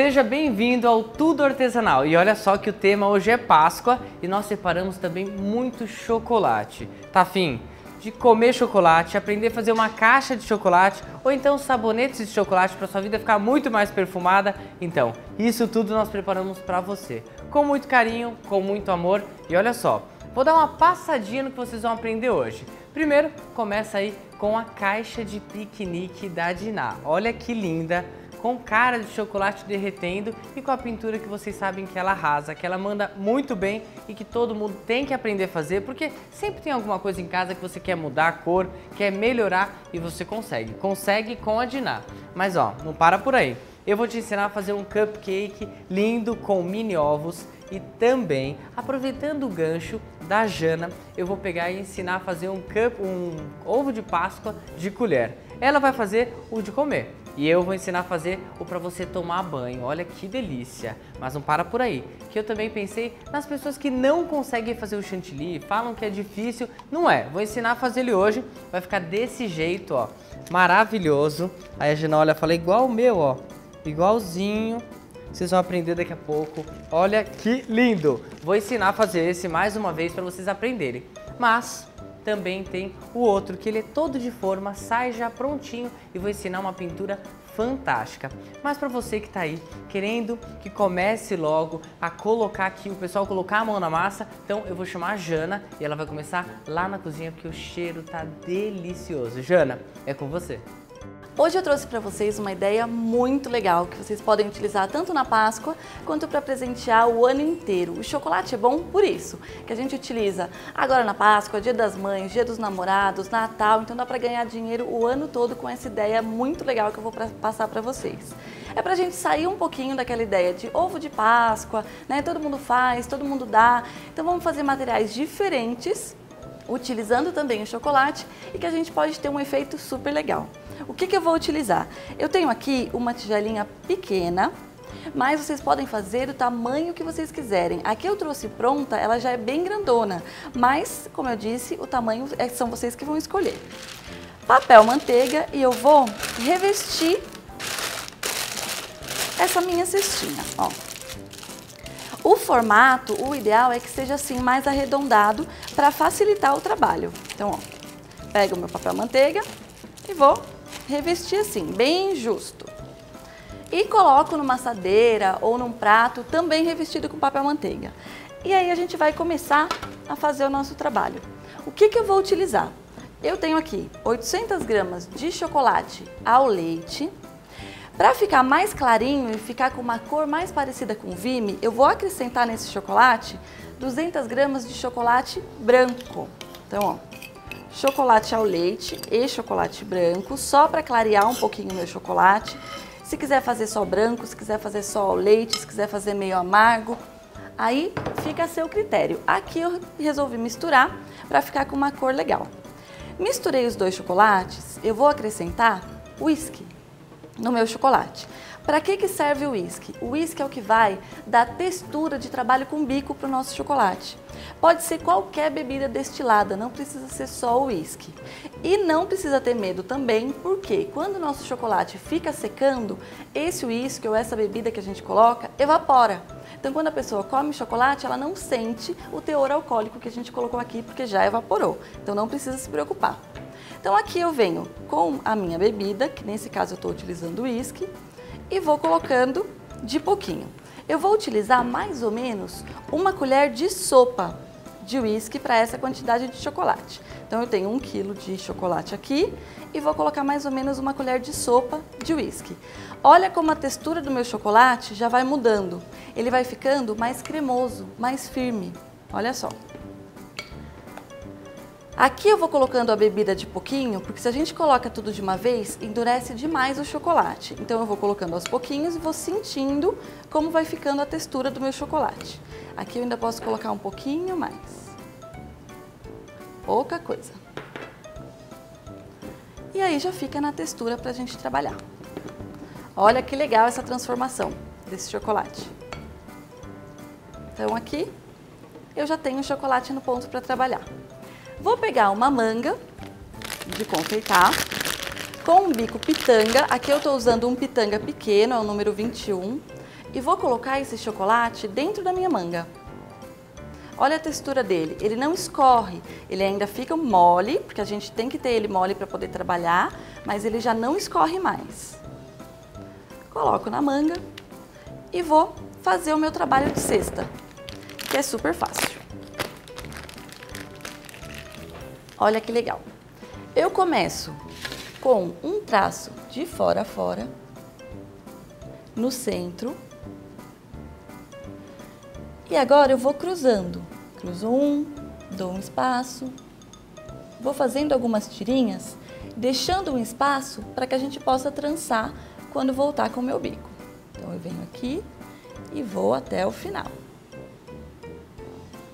Seja bem-vindo ao Tudo Artesanal. E olha só que o tema hoje é Páscoa e nós separamos também muito chocolate. Tá afim de comer chocolate, aprender a fazer uma caixa de chocolate ou então sabonetes de chocolate para sua vida ficar muito mais perfumada? Então, isso tudo nós preparamos para você. Com muito carinho, com muito amor. E olha só, vou dar uma passadinha no que vocês vão aprender hoje. Primeiro, começa aí com a caixa de piquenique da Diná. Olha que linda, com cara de chocolate derretendo e com a pintura que vocês sabem que ela arrasa, que ela manda muito bem e que todo mundo tem que aprender a fazer, porque sempre tem alguma coisa em casa que você quer mudar a cor, quer melhorar e você consegue. Consegue com a Diná. Mas ó, não para por aí. Eu vou te ensinar a fazer um cupcake lindo com mini ovos e também, aproveitando o gancho da Jana, eu vou pegar e ensinar a fazer um ovo de Páscoa de colher. Ela vai fazer o de comer. E eu vou ensinar a fazer o para você tomar banho. Olha que delícia! Mas não para por aí, que eu também pensei nas pessoas que não conseguem fazer o chantilly, falam que é difícil. Não é, vou ensinar a fazer ele hoje. Vai ficar desse jeito, ó, maravilhoso. Aí a Gina, olha, fala igual o meu, ó, igualzinho. Vocês vão aprender daqui a pouco. Olha que lindo! Vou ensinar a fazer esse mais uma vez para vocês aprenderem. Mas também tem o outro, que ele é todo de forma, sai já prontinho e vou ensinar uma pintura fantástica. Mas para você que está aí querendo que comece logo a colocar aqui, o pessoal colocar a mão na massa, então eu vou chamar a Jana e ela vai começar lá na cozinha porque o cheiro tá delicioso. Jana, é com você. Hoje eu trouxe para vocês uma ideia muito legal que vocês podem utilizar tanto na Páscoa quanto para presentear o ano inteiro. O chocolate é bom por isso, que a gente utiliza agora na Páscoa, Dia das Mães, Dia dos Namorados, Natal, então dá para ganhar dinheiro o ano todo com essa ideia muito legal que eu vou passar para vocês. É pra gente sair um pouquinho daquela ideia de ovo de Páscoa, né? Todo mundo faz, todo mundo dá, então vamos fazer materiais diferentes, utilizando também o chocolate e que a gente pode ter um efeito super legal. O que eu vou utilizar? Eu tenho aqui uma tigelinha pequena, mas vocês podem fazer do tamanho que vocês quiserem. Aqui eu trouxe pronta, ela já é bem grandona, mas, como eu disse, o tamanho são vocês que vão escolher. Papel manteiga e eu vou revestir essa minha cestinha, ó. O formato, o ideal é que seja assim mais arredondado para facilitar o trabalho. Então, ó, pego o meu papel manteiga e vou revestir assim, bem justo. E coloco numa assadeira ou num prato também revestido com papel manteiga. E aí a gente vai começar a fazer o nosso trabalho. O que eu vou utilizar? Eu tenho aqui 800 gramas de chocolate ao leite. Para ficar mais clarinho e ficar com uma cor mais parecida com o Vime, eu vou acrescentar nesse chocolate 200 gramas de chocolate branco. Então, ó, chocolate ao leite e chocolate branco, só para clarear um pouquinho o meu chocolate. Se quiser fazer só branco, se quiser fazer só ao leite, se quiser fazer meio amargo, aí fica a seu critério. Aqui eu resolvi misturar para ficar com uma cor legal. Misturei os dois chocolates, eu vou acrescentar uísque no meu chocolate. Para que serve o uísque? O uísque é o que vai dar textura de trabalho com bico para o nosso chocolate. Pode ser qualquer bebida destilada, não precisa ser só o uísque. E não precisa ter medo também, porque quando o nosso chocolate fica secando, esse uísque ou essa bebida que a gente coloca evapora. Então quando a pessoa come chocolate, ela não sente o teor alcoólico que a gente colocou aqui, porque já evaporou. Então não precisa se preocupar. Então aqui eu venho com a minha bebida, que nesse caso eu estou utilizando o uísque, e vou colocando de pouquinho. Eu vou utilizar mais ou menos uma colher de sopa de uísque para essa quantidade de chocolate. Então eu tenho 1 kg de chocolate aqui e vou colocar mais ou menos uma colher de sopa de uísque. Olha como a textura do meu chocolate já vai mudando. Ele vai ficando mais cremoso, mais firme. Olha só. Aqui eu vou colocando a bebida de pouquinho, porque se a gente coloca tudo de uma vez, endurece demais o chocolate. Então eu vou colocando aos pouquinhos e vou sentindo como vai ficando a textura do meu chocolate. Aqui eu ainda posso colocar um pouquinho mais. Pouca coisa. E aí já fica na textura pra gente trabalhar. Olha que legal essa transformação desse chocolate. Então aqui eu já tenho o chocolate no ponto para trabalhar. Vou pegar uma manga de confeitar com um bico pitanga. Aqui eu estou usando um pitanga pequeno, é o número 21. e vou colocar esse chocolate dentro da minha manga. Olha a textura dele, ele não escorre, ele ainda fica mole, porque a gente tem que ter ele mole para poder trabalhar, mas ele já não escorre mais. Coloco na manga e vou fazer o meu trabalho de cesta, que é super fácil. Olha que legal. Eu começo com um traço de fora a fora, no centro. E agora eu vou cruzando. Cruzo um, dou um espaço. Vou fazendo algumas tirinhas, deixando um espaço para que a gente possa trançar quando voltar com o meu bico. Então eu venho aqui e vou até o final.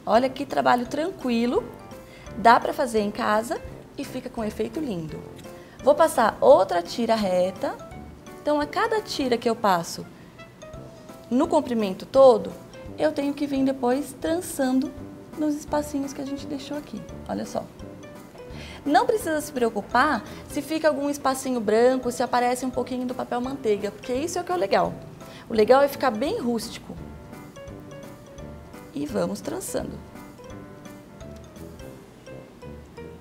Olha que trabalho tranquilo, dá para fazer em casa e fica com um efeito lindo. Vou passar outra tira reta. Então a cada tira que eu passo no comprimento todo, eu tenho que vir depois trançando nos espacinhos que a gente deixou aqui. Olha só. Não precisa se preocupar se fica algum espacinho branco, se aparece um pouquinho do papel manteiga, porque isso é o que é o legal. O legal é ficar bem rústico. E vamos trançando.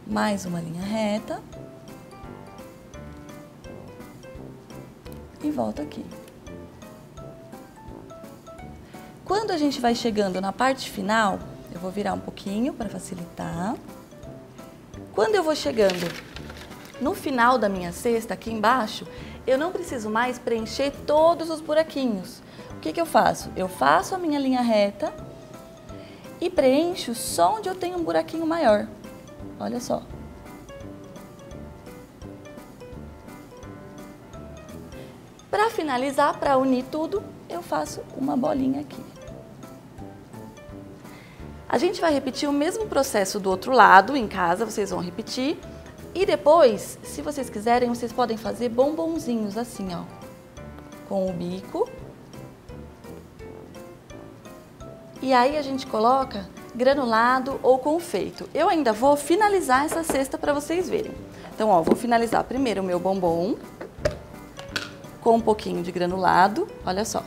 Mais uma linha reta. E volto aqui. Quando a gente vai chegando na parte final, eu vou virar um pouquinho para facilitar. Quando eu vou chegando no final da minha cesta, aqui embaixo, eu não preciso mais preencher todos os buraquinhos. O que eu faço? Eu faço a minha linha reta e preencho só onde eu tenho um buraquinho maior. Olha só. Para finalizar, para unir tudo, eu faço uma bolinha aqui. A gente vai repetir o mesmo processo do outro lado, em casa, vocês vão repetir. E depois, se vocês quiserem, vocês podem fazer bombonzinhos assim, ó. Com o bico. E aí a gente coloca granulado ou confeito. Eu ainda vou finalizar essa cesta para vocês verem. Então, ó, vou finalizar primeiro o meu bombom com um pouquinho de granulado, olha só.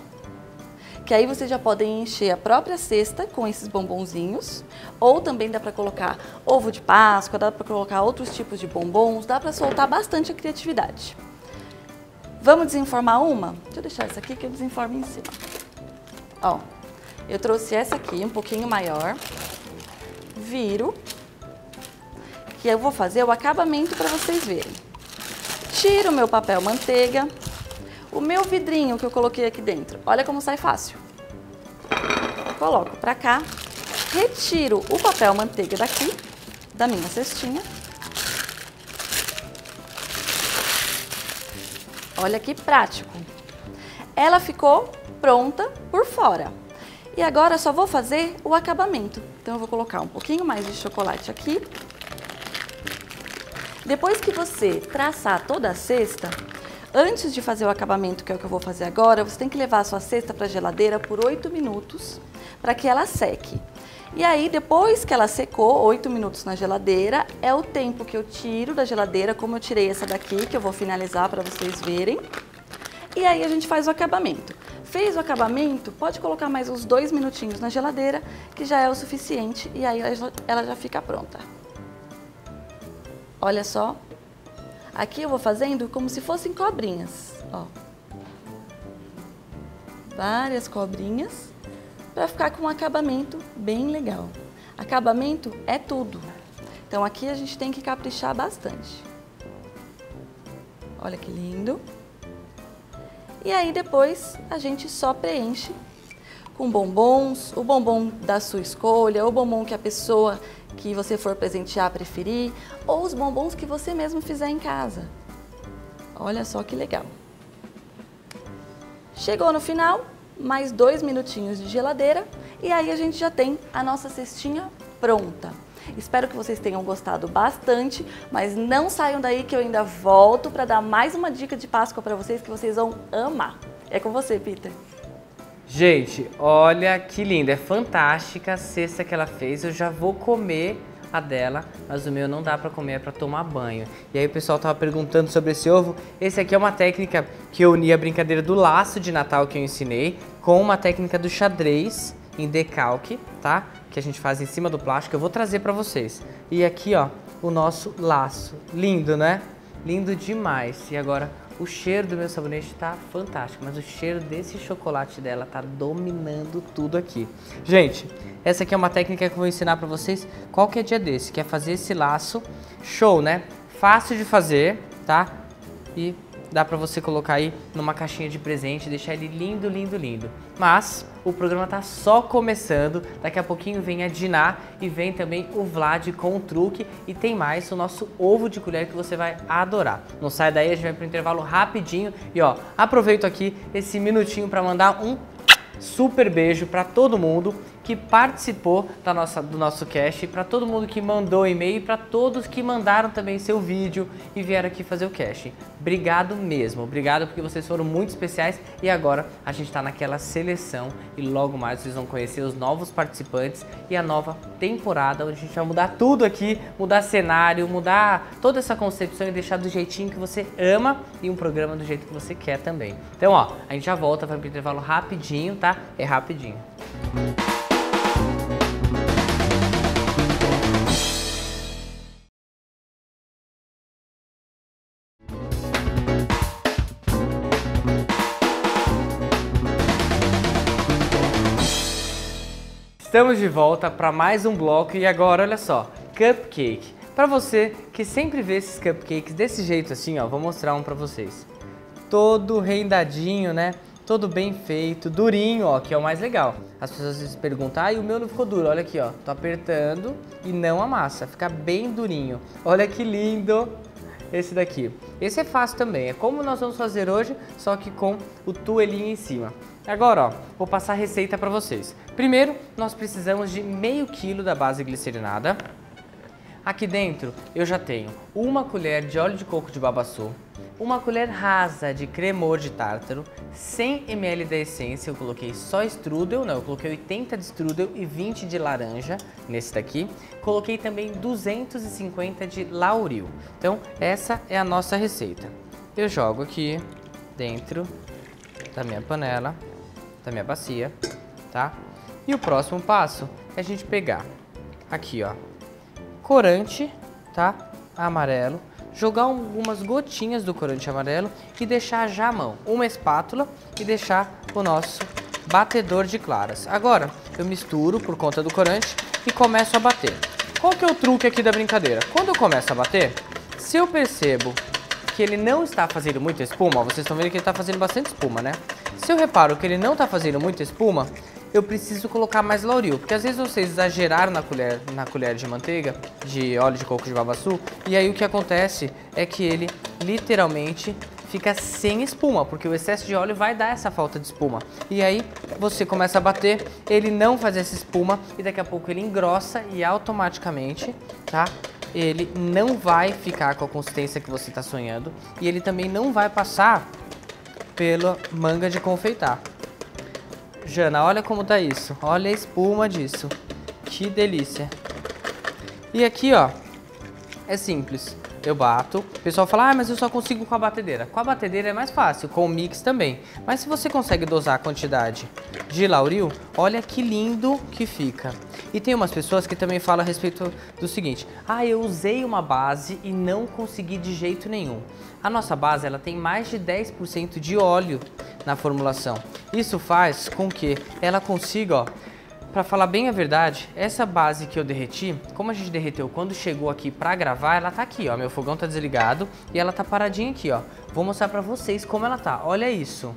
Que aí vocês já podem encher a própria cesta com esses bombonzinhos, ou também dá para colocar ovo de Páscoa, dá para colocar outros tipos de bombons, dá para soltar bastante a criatividade. Vamos desenformar uma? Deixa eu deixar essa aqui que eu desenformo em cima. Ó, eu trouxe essa aqui, um pouquinho maior, viro, que eu vou fazer o acabamento para vocês verem. Tiro o meu papel manteiga. O meu vidrinho que eu coloquei aqui dentro, olha como sai fácil. Coloco pra cá, retiro o papel manteiga daqui, da minha cestinha. Olha que prático. Ela ficou pronta por fora. E agora eu só vou fazer o acabamento. Então eu vou colocar um pouquinho mais de chocolate aqui. Depois que você traçar toda a cesta, antes de fazer o acabamento, que é o que eu vou fazer agora, você tem que levar a sua cesta para a geladeira por 8 minutos para que ela seque. E aí, depois que ela secou, 8 minutos na geladeira, é o tempo que eu tiro da geladeira, como eu tirei essa daqui, que eu vou finalizar para vocês verem. E aí a gente faz o acabamento. Fez o acabamento, pode colocar mais uns 2 minutinhos na geladeira, que já é o suficiente, e aí ela já fica pronta. Olha só. Aqui eu vou fazendo como se fossem cobrinhas, ó. Várias cobrinhas, para ficar com um acabamento bem legal. Acabamento é tudo. Então aqui a gente tem que caprichar bastante. Olha que lindo. E aí depois a gente só preenche com bombons, o bombom da sua escolha, o bombom que a pessoa que você for presentear preferir, ou os bombons que você mesmo fizer em casa. Olha só que legal. Chegou no final, mais 2 minutinhos de geladeira e aí a gente já tem a nossa cestinha pronta. Espero que vocês tenham gostado bastante, mas não saiam daí que eu ainda volto para dar mais uma dica de Páscoa para vocês que vocês vão amar. É com você, Peter. Gente, olha que linda, é fantástica a cesta que ela fez. Eu já vou comer a dela, mas o meu não dá pra comer, é pra tomar banho. E aí o pessoal tava perguntando sobre esse ovo. Esse aqui é uma técnica que eu uni a brincadeira do laço de Natal que eu ensinei com uma técnica do xadrez em decalque, tá? Que a gente faz em cima do plástico, eu vou trazer pra vocês. E aqui, ó, o nosso laço. Lindo, né? Lindo demais. E agora, o cheiro do meu sabonete tá fantástico, mas o cheiro desse chocolate dela tá dominando tudo aqui. Gente, essa aqui é uma técnica que eu vou ensinar pra vocês qualquer dia desse, que é fazer esse laço. Show, né? Fácil de fazer, tá? E dá pra você colocar aí numa caixinha de presente e deixar ele lindo, lindo, lindo. Mas o programa tá só começando, daqui a pouquinho vem a Diná e vem também o Vlad com o truque e tem mais o nosso ovo de colher que você vai adorar. Não sai daí, a gente vai pro intervalo rapidinho e ó, aproveito aqui esse minutinho pra mandar um super beijo pra todo mundo que participou do nosso cast, para todo mundo que mandou e-mail e para todos que mandaram também seu vídeo e vieram aqui fazer o cast. Obrigado mesmo, obrigado porque vocês foram muito especiais e agora a gente está naquela seleção e logo mais vocês vão conhecer os novos participantes e a nova temporada onde a gente vai mudar tudo aqui, mudar cenário, mudar toda essa concepção e deixar do jeitinho que você ama e um programa do jeito que você quer também. Então ó, a gente já volta, vai pro intervalo rapidinho, tá? É rapidinho. Estamos de volta para mais um bloco e agora, olha só, cupcake. Para você que sempre vê esses cupcakes desse jeito assim, ó, vou mostrar um para vocês. Todo rendadinho, né? Todo bem feito, durinho, ó, que é o mais legal. As pessoas se perguntam, ah, e o meu não ficou duro? Olha aqui, ó, tô apertando e não amassa, fica bem durinho. Olha que lindo esse daqui. Esse é fácil também, é como nós vamos fazer hoje, só que com o tuelinho em cima. Agora, ó, vou passar a receita para vocês. Primeiro, nós precisamos de meio quilo da base glicerinada. Aqui dentro eu já tenho uma colher de óleo de coco de babaçu, uma colher rasa de cremor de tártaro, 100 ml da essência, eu coloquei só strudel, não, eu coloquei 80 de strudel e 20 de laranja nesse daqui. Coloquei também 250 de lauril. Então, essa é a nossa receita. Eu jogo aqui dentro da minha panela, da minha bacia, tá? E o próximo passo é a gente pegar aqui, ó, corante, tá? Amarelo, jogar algumas gotinhas do corante amarelo e deixar já à mão, uma espátula e deixar o nosso batedor de claras. Agora eu misturo por conta do corante e começo a bater. Qual que é o truque aqui da brincadeira? Quando eu começo a bater, se eu percebo que ele não está fazendo muita espuma, ó, vocês estão vendo que ele está fazendo bastante espuma, né? Se eu reparo que ele não está fazendo muita espuma, eu preciso colocar mais lauril, porque às vezes vocês exageraram na colher de manteiga, de óleo de coco de babaçu, e aí o que acontece é que ele literalmente fica sem espuma, porque o excesso de óleo vai dar essa falta de espuma. E aí você começa a bater, ele não faz essa espuma e daqui a pouco ele engrossa e automaticamente, tá? Ele não vai ficar com a consistência que você está sonhando e ele também não vai passar pela manga de confeitar. Jana, olha como tá isso. Olha a espuma disso. Que delícia. E aqui, ó, é simples. Eu bato. O pessoal fala, ah, mas eu só consigo com a batedeira. Com a batedeira é mais fácil, com o mix também. Mas se você consegue dosar a quantidade de lauril, olha que lindo que fica. E tem umas pessoas que também falam a respeito do seguinte, ah, eu usei uma base e não consegui de jeito nenhum. A nossa base, ela tem mais de 10% de óleo na formulação. Isso faz com que ela consiga, ó, pra falar bem a verdade, essa base que eu derreti, como a gente derreteu quando chegou aqui pra gravar, ela tá aqui, ó, meu fogão tá desligado e ela tá paradinha aqui, ó. Vou mostrar pra vocês como ela tá, olha isso.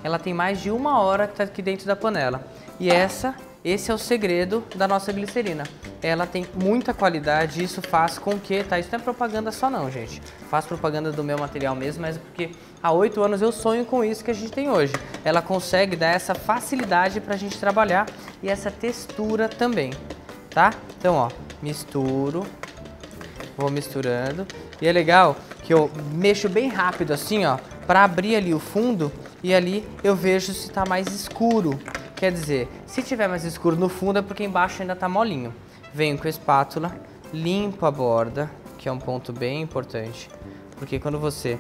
Ela tem mais de 1 hora que tá aqui dentro da panela. E esse é o segredo da nossa glicerina. Ela tem muita qualidade e isso faz com que, tá? Isso não é propaganda só não, gente. Faço propaganda do meu material mesmo, mas porque há 8 anos eu sonho com isso que a gente tem hoje. Ela consegue dar essa facilidade pra gente trabalhar e essa textura também, tá? Então, ó, misturo, vou misturando. E é legal que eu mexo bem rápido assim, ó, pra abrir ali o fundo e ali eu vejo se tá mais escuro. Quer dizer, se tiver mais escuro no fundo é porque embaixo ainda tá molinho. Venho com a espátula, limpa a borda, que é um ponto bem importante, porque quando você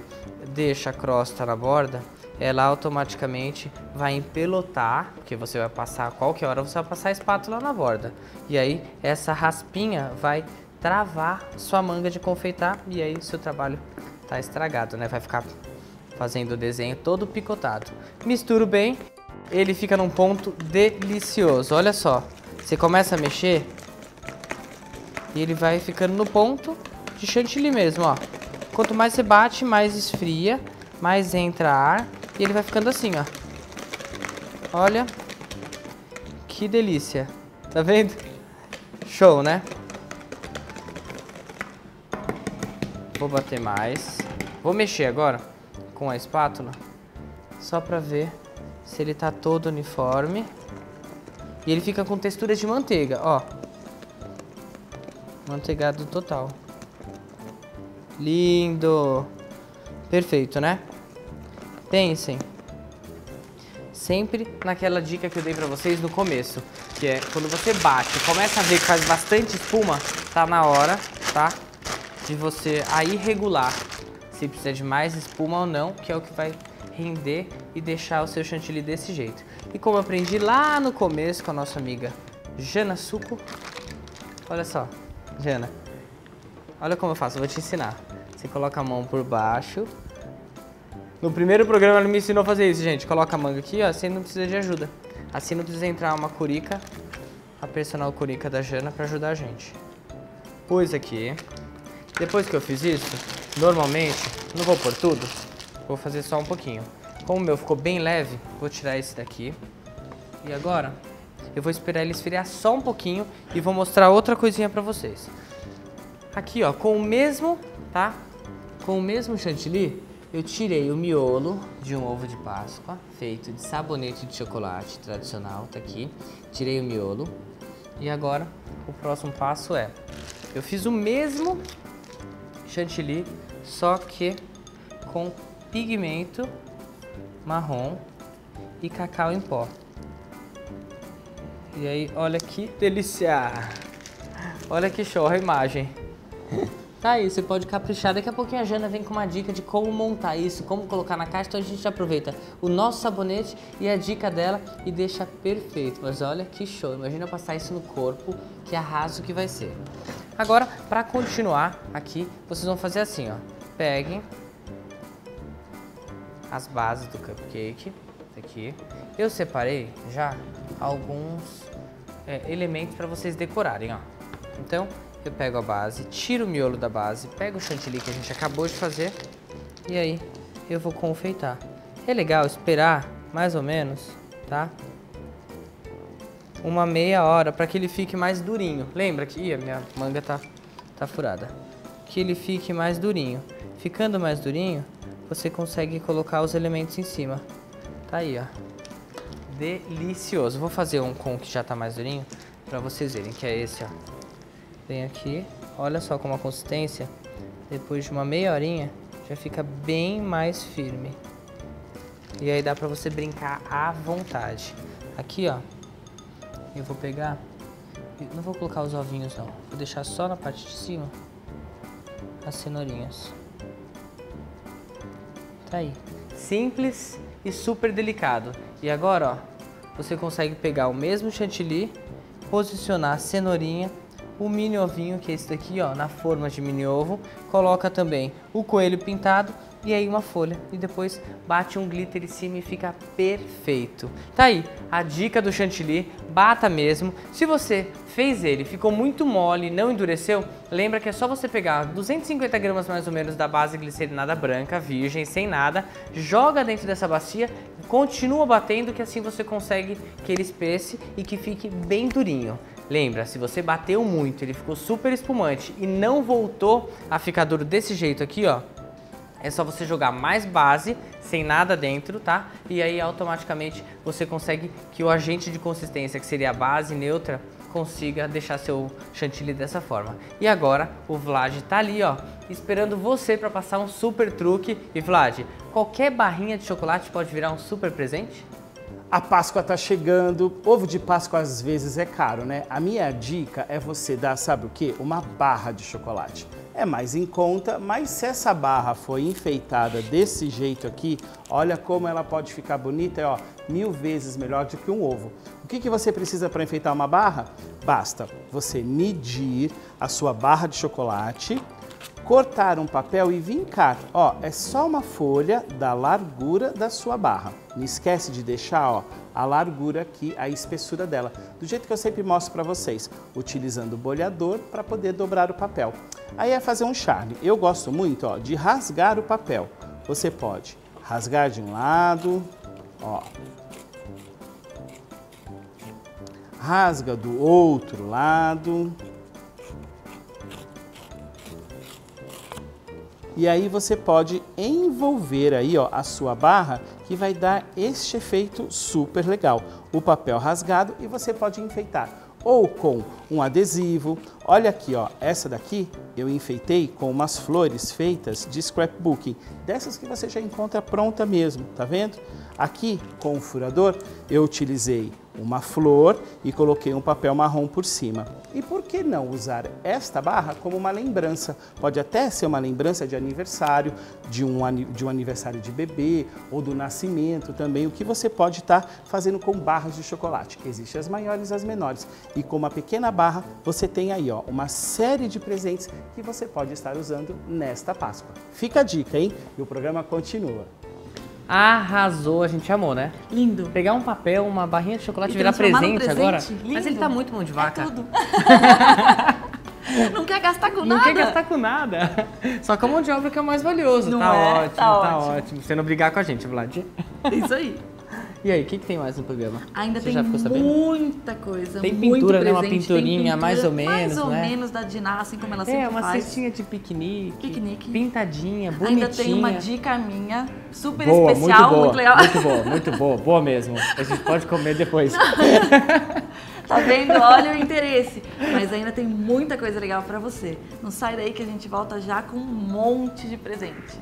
deixa a crosta na borda, ela automaticamente vai empelotar, porque você vai passar, a qualquer hora você vai passar a espátula na borda. E aí essa raspinha vai travar sua manga de confeitar e aí seu trabalho tá estragado, né? Vai ficar fazendo o desenho todo picotado. Misturo bem, ele fica num ponto delicioso. Olha só, você começa a mexer e ele vai ficando no ponto de chantilly mesmo, ó. Quanto mais você bate, mais esfria, mais entra ar e ele vai ficando assim, ó. Olha, que delícia. Tá vendo? Show, né? Vou bater mais. Vou mexer agora com a espátula, só pra ver se ele tá todo uniforme. E ele fica com textura de manteiga, ó. Manteigado total. Lindo! Perfeito, né? Pensem sempre naquela dica que eu dei pra vocês no começo, que é quando você bate, começa a ver que faz bastante espuma, tá na hora, tá? De você aí regular se precisa de mais espuma ou não, que é o que vai render e deixar o seu chantilly desse jeito. E como eu aprendi lá no começo com a nossa amiga Jana Suco, olha só, Jana, olha como eu faço, eu vou te ensinar. Você coloca a mão por baixo. No primeiro programa ela me ensinou a fazer isso, gente. Coloca a manga aqui, ó, assim não precisa de ajuda. Assim não precisa entrar uma curica, a personal curica da Jana pra ajudar a gente. Pus aqui. Depois que eu fiz isso, normalmente, não vou pôr tudo, vou fazer só um pouquinho. Como o meu ficou bem leve, vou tirar esse daqui. E agora, eu vou esperar ele esfriar só um pouquinho e vou mostrar outra coisinha pra vocês. Aqui, ó, com o mesmo, tá? Com o mesmo chantilly, eu tirei o miolo de um ovo de Páscoa, feito de sabonete de chocolate tradicional, tá aqui. Tirei o miolo. E agora, o próximo passo é, eu fiz o mesmo chantilly, só que com pigmento marrom e cacau em pó. E aí, olha que delícia! Olha que show a imagem. Tá aí, você pode caprichar. Daqui a pouquinho a Jana vem com uma dica de como montar isso, como colocar na caixa. Então a gente aproveita o nosso sabonete e a dica dela e deixa perfeito. Mas olha que show, imagina passar isso no corpo, que arraso que vai ser. Agora, para continuar aqui, vocês vão fazer assim, ó. Peguem as bases do cupcake, aqui. Eu separei já alguns elementos para vocês decorarem, ó. Então, eu pego a base, tiro o miolo da base, pego o chantilly que a gente acabou de fazer e aí eu vou confeitar. É legal esperar mais ou menos, tá? Uma meia hora para que ele fique mais durinho. Lembra que a minha manga tá furada. Que ele fique mais durinho. Ficando mais durinho, você consegue colocar os elementos em cima. Tá aí, ó. Delicioso. Vou fazer um com que já tá mais durinho para vocês verem, que é esse, ó. Vem aqui, olha só como a consistência, depois de uma meia horinha, já fica bem mais firme. E aí dá pra você brincar à vontade. Aqui, ó, eu vou pegar, não vou colocar os ovinhos não, vou deixar só na parte de cima as cenourinhas. Tá aí. Simples e super delicado. E agora, ó, você consegue pegar o mesmo chantilly, posicionar a cenourinha, o mini ovinho, que é esse daqui, ó, na forma de mini ovo, coloca também o coelho pintado e aí uma folha e depois bate um glitter em cima e fica perfeito. Tá aí a dica do chantilly, bata mesmo. Se você fez ele, ficou muito mole, não endureceu, lembra que é só você pegar 250 gramas mais ou menos da base glicerinada branca, virgem, sem nada, joga dentro dessa bacia, continua batendo que assim você consegue que ele espesse e que fique bem durinho. Lembra, se você bateu muito, ele ficou super espumante e não voltou a ficar duro desse jeito aqui, ó, é só você jogar mais base, sem nada dentro, tá? E aí automaticamente você consegue que o agente de consistência, que seria a base neutra, consiga deixar seu chantilly dessa forma. E agora o Vlad tá ali, ó, esperando você para passar um super truque. E Vlad, qualquer barrinha de chocolate pode virar um super presente? A Páscoa tá chegando, ovo de Páscoa às vezes é caro, né? A minha dica é você dar, sabe o quê? Uma barra de chocolate. É mais em conta, mas se essa barra for enfeitada desse jeito aqui, olha como ela pode ficar bonita, ó, 1000 vezes melhor do que um ovo. O que você precisa para enfeitar uma barra? Basta você medir a sua barra de chocolate, cortar um papel e vincar. Ó, é só uma folha da largura da sua barra. Não esquece de deixar, ó, a largura aqui, a espessura dela, do jeito que eu sempre mostro para vocês, utilizando o bolhador para poder dobrar o papel. Aí é fazer um charme. Eu gosto muito, ó, de rasgar o papel. Você pode rasgar de um lado, ó, rasga do outro lado. E aí você pode envolver aí, ó, a sua barra, que vai dar este efeito super legal. O papel rasgado e você pode enfeitar ou com um adesivo. Olha aqui, ó, essa daqui eu enfeitei com umas flores feitas de scrapbooking, dessas que você já encontra pronta mesmo, tá vendo? Aqui, com o furador, eu utilizei uma flor e coloquei um papel marrom por cima. E por que não usar esta barra como uma lembrança? Pode até ser uma lembrança de aniversário, de um aniversário de bebê ou do nascimento também, o que você pode estar fazendo com barras de chocolate. Existem as maiores e as menores. E com uma pequena barra, você tem aí, ó, uma série de presentes que você pode estar usando nesta Páscoa. Fica a dica, hein? E o programa continua. Arrasou, a gente amou, né? Lindo. Pegar um papel, uma barrinha de chocolate e E virar transformar num presente presente, agora. lindo. Mas ele tá muito mão de vaca. É tudo. Não quer gastar com Não nada. quer gastar com nada. Só que a mão de obra que é o mais valioso. Não Tá é? ótimo, Tá tá ótimo. ótimo. Você não brigar com a gente, Vlad. Isso aí. E aí, o que tem mais no programa? Ainda Você tem já ficou sabendo? muita coisa. Tem muito pintura, né? Uma presente, pinturinha tem mais ou menos, mais ou né? menos da Diná, assim como ela sempre É, uma faz. cestinha de piquenique. Piquenique. Pintadinha, bonitinha. Ainda tem uma dica minha, super boa, especial, muito, boa, muito legal. muito boa, boa mesmo. A gente pode comer depois. Tá vendo? Olha o interesse. Mas ainda tem muita coisa legal pra você. Não sai daí que a gente volta já com um monte de presente.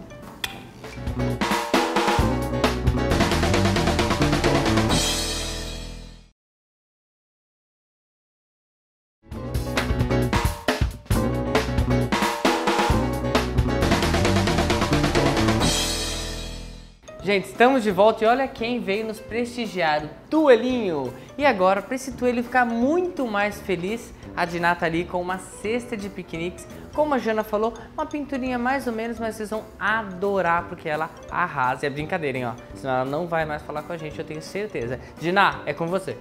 Gente, estamos de volta e olha quem veio nos prestigiar, o Tuelinho. E agora, para esse Tuelinho ficar muito mais feliz, a Diná tá ali com uma cesta de piqueniques. Como a Jana falou, uma pinturinha mais ou menos, mas vocês vão adorar porque ela arrasa. É brincadeira, hein, ó. Senão ela não vai mais falar com a gente, eu tenho certeza. Diná, é com você.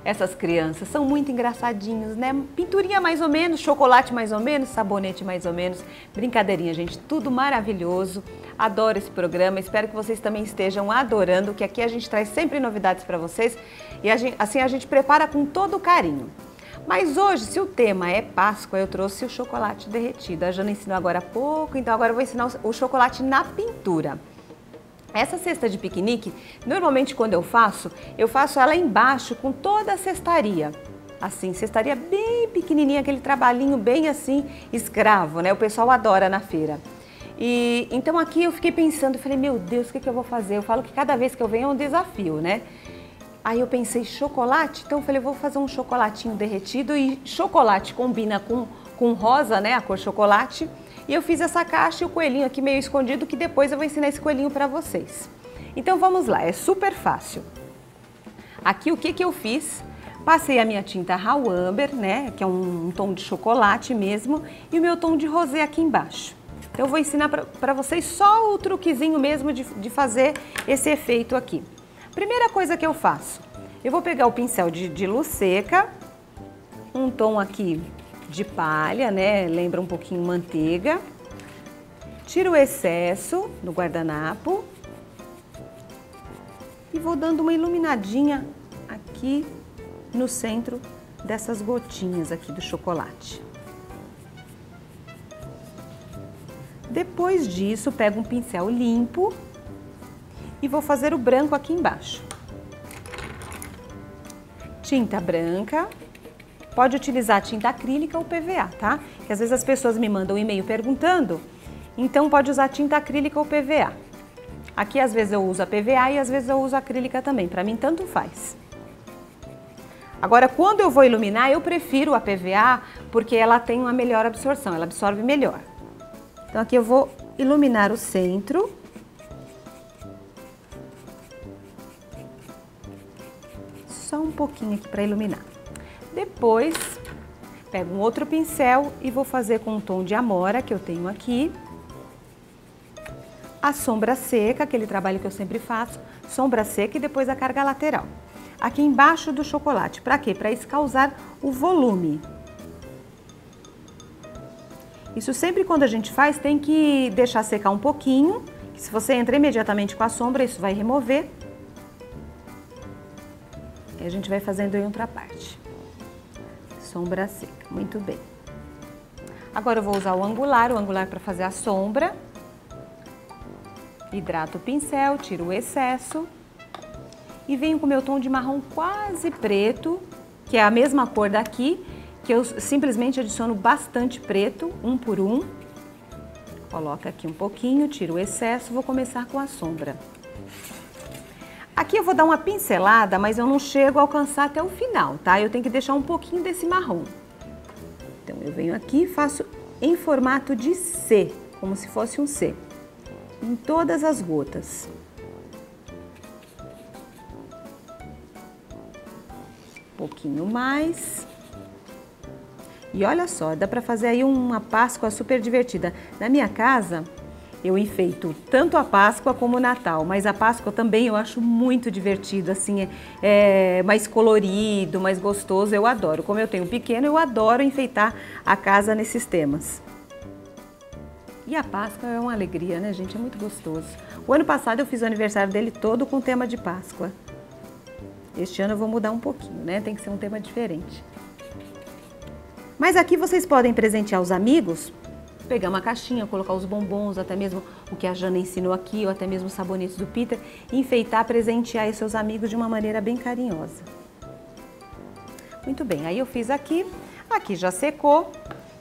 Essas crianças são muito engraçadinhos, né? Pinturinha mais ou menos, chocolate mais ou menos, sabonete mais ou menos. Brincadeirinha, gente, tudo maravilhoso. Adoro esse programa, espero que vocês também estejam adorando, que aqui a gente traz sempre novidades para vocês e assim a gente prepara com todo carinho. Mas hoje, se o tema é Páscoa, eu trouxe o chocolate derretido. A Jana ensinou agora há pouco, então agora eu vou ensinar o chocolate na pintura. Essa cesta de piquenique, normalmente quando eu faço ela embaixo com toda a cestaria. Assim, cestaria bem pequenininha, aquele trabalhinho bem assim, escravo, né? O pessoal adora na feira. E então aqui eu fiquei pensando, falei, meu Deus, o que eu vou fazer? Eu falo que cada vez que eu venho é um desafio, né? Aí eu pensei, chocolate? Então eu falei, vou fazer um chocolatinho derretido e chocolate combina com rosa, né? A cor chocolate. E eu fiz essa caixa e o coelhinho aqui meio escondido, que depois eu vou ensinar esse coelhinho para vocês. Então vamos lá, é super fácil. Aqui o que eu fiz? Passei a minha tinta Raw Amber, né? Que é um tom de chocolate mesmo, e o meu tom de rosé aqui embaixo. Então eu vou ensinar para vocês só o truquezinho mesmo de fazer esse efeito aqui. Primeira coisa que eu faço, eu vou pegar o pincel de luz seca, um tom aqui de palha, né? Lembra um pouquinho manteiga. Tiro o excesso do guardanapo e vou dando uma iluminadinha aqui no centro dessas gotinhas aqui do chocolate. Depois disso, pego um pincel limpo e vou fazer o branco aqui embaixo. Tinta branca. Pode utilizar tinta acrílica ou PVA, tá? Que às vezes as pessoas me mandam um e-mail perguntando, então pode usar tinta acrílica ou PVA. Aqui às vezes eu uso a PVA e às vezes eu uso a acrílica também, para mim tanto faz. Agora, quando eu vou iluminar, eu prefiro a PVA porque ela tem uma melhor absorção, ela absorve melhor. Então aqui eu vou iluminar o centro. Só um pouquinho aqui para iluminar. Depois, pego um outro pincel e vou fazer com um tom de amora que eu tenho aqui. A sombra seca, aquele trabalho que eu sempre faço, sombra seca e depois a carga lateral. Aqui embaixo do chocolate, para quê? Para isso causar o volume. Isso sempre quando a gente faz tem que deixar secar um pouquinho, que se você entra imediatamente com a sombra, isso vai remover. E a gente vai fazendo em outra parte. Sombra seca, muito bem. Agora eu vou usar o angular para fazer a sombra. Hidrato o pincel, tiro o excesso. E venho com o meu tom de marrom quase preto, que é a mesma cor daqui, que eu simplesmente adiciono bastante preto, um por um. Coloco aqui um pouquinho, tiro o excesso, vou começar com a sombra. Aqui eu vou dar uma pincelada, mas eu não chego a alcançar até o final, tá? Eu tenho que deixar um pouquinho desse marrom. Então eu venho aqui e faço em formato de C, como se fosse um C, em todas as gotas. Um pouquinho mais. E olha só, dá para fazer aí uma Páscoa super divertida. Na minha casa, eu enfeito tanto a Páscoa como o Natal, mas a Páscoa também eu acho muito divertido, assim, é mais colorido, mais gostoso, eu adoro. Como eu tenho um pequeno, eu adoro enfeitar a casa nesses temas. E a Páscoa é uma alegria, né, gente? É muito gostoso. O ano passado eu fiz o aniversário dele todo com tema de Páscoa. Este ano eu vou mudar um pouquinho, né? Tem que ser um tema diferente. Mas aqui vocês podem presentear os amigos, pegar uma caixinha, colocar os bombons, até mesmo o que a Jana ensinou aqui, ou até mesmo os sabonetes do Peter, enfeitar, presentear os seus amigos de uma maneira bem carinhosa. Muito bem, aí eu fiz aqui já secou,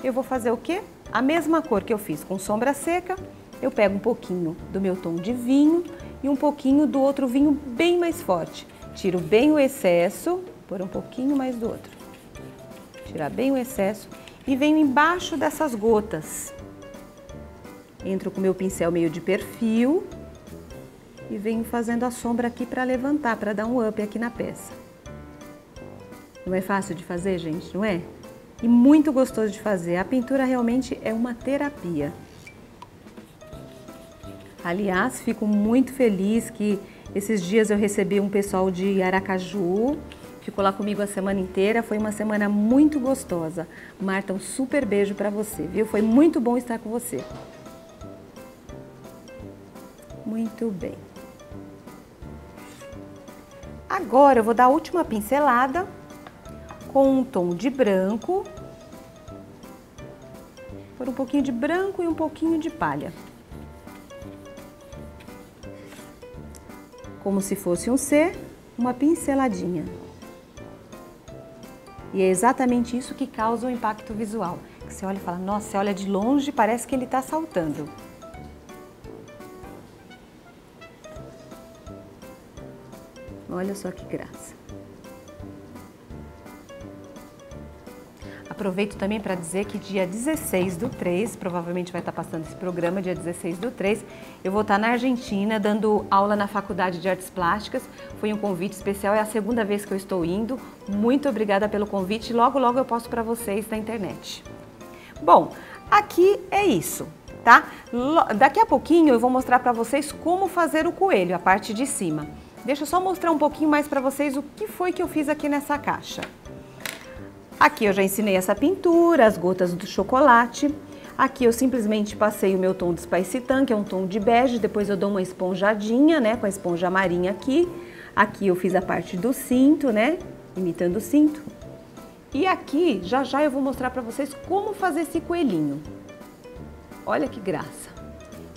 eu vou fazer o quê? A mesma cor que eu fiz com sombra seca, eu pego um pouquinho do meu tom de vinho e um pouquinho do outro vinho bem mais forte. Tiro bem o excesso, pôr um pouquinho mais do outro. Tirar bem o excesso e venho embaixo dessas gotas. Entro com o meu pincel meio de perfil e venho fazendo a sombra aqui para levantar, para dar um up aqui na peça. Não é fácil de fazer, gente, não é? E muito gostoso de fazer. A pintura realmente é uma terapia. Aliás, fico muito feliz que esses dias eu recebi um pessoal de Aracaju, ficou lá comigo a semana inteira, foi uma semana muito gostosa. Marta, um super beijo pra você, viu? Foi muito bom estar com você. Muito bem. Agora eu vou dar a última pincelada com um tom de branco. Por um pouquinho de branco e um pouquinho de palha. Como se fosse um C, uma pinceladinha. E é exatamente isso que causa o impacto visual. Que você olha e fala, nossa, você olha de longe, parece que ele está saltando. Olha só que graça. Aproveito também para dizer que dia 16/3, provavelmente vai estar passando esse programa, dia 16/3, eu vou estar na Argentina dando aula na Faculdade de Artes Plásticas. Foi um convite especial, é a segunda vez que eu estou indo. Muito obrigada pelo convite, logo logo eu posto para vocês na internet. Bom, aqui é isso, tá? Daqui a pouquinho eu vou mostrar para vocês como fazer o coelho, a parte de cima. Deixa eu só mostrar um pouquinho mais para vocês o que foi que eu fiz aqui nessa caixa. Aqui eu já ensinei essa pintura, as gotas do chocolate. Aqui eu simplesmente passei o meu tom de Spice Tan, que é um tom de bege, depois eu dou uma esponjadinha, né, com a esponja marinha aqui. Aqui eu fiz a parte do cinto, né, imitando o cinto. E aqui, já já eu vou mostrar pra vocês como fazer esse coelhinho. Olha que graça.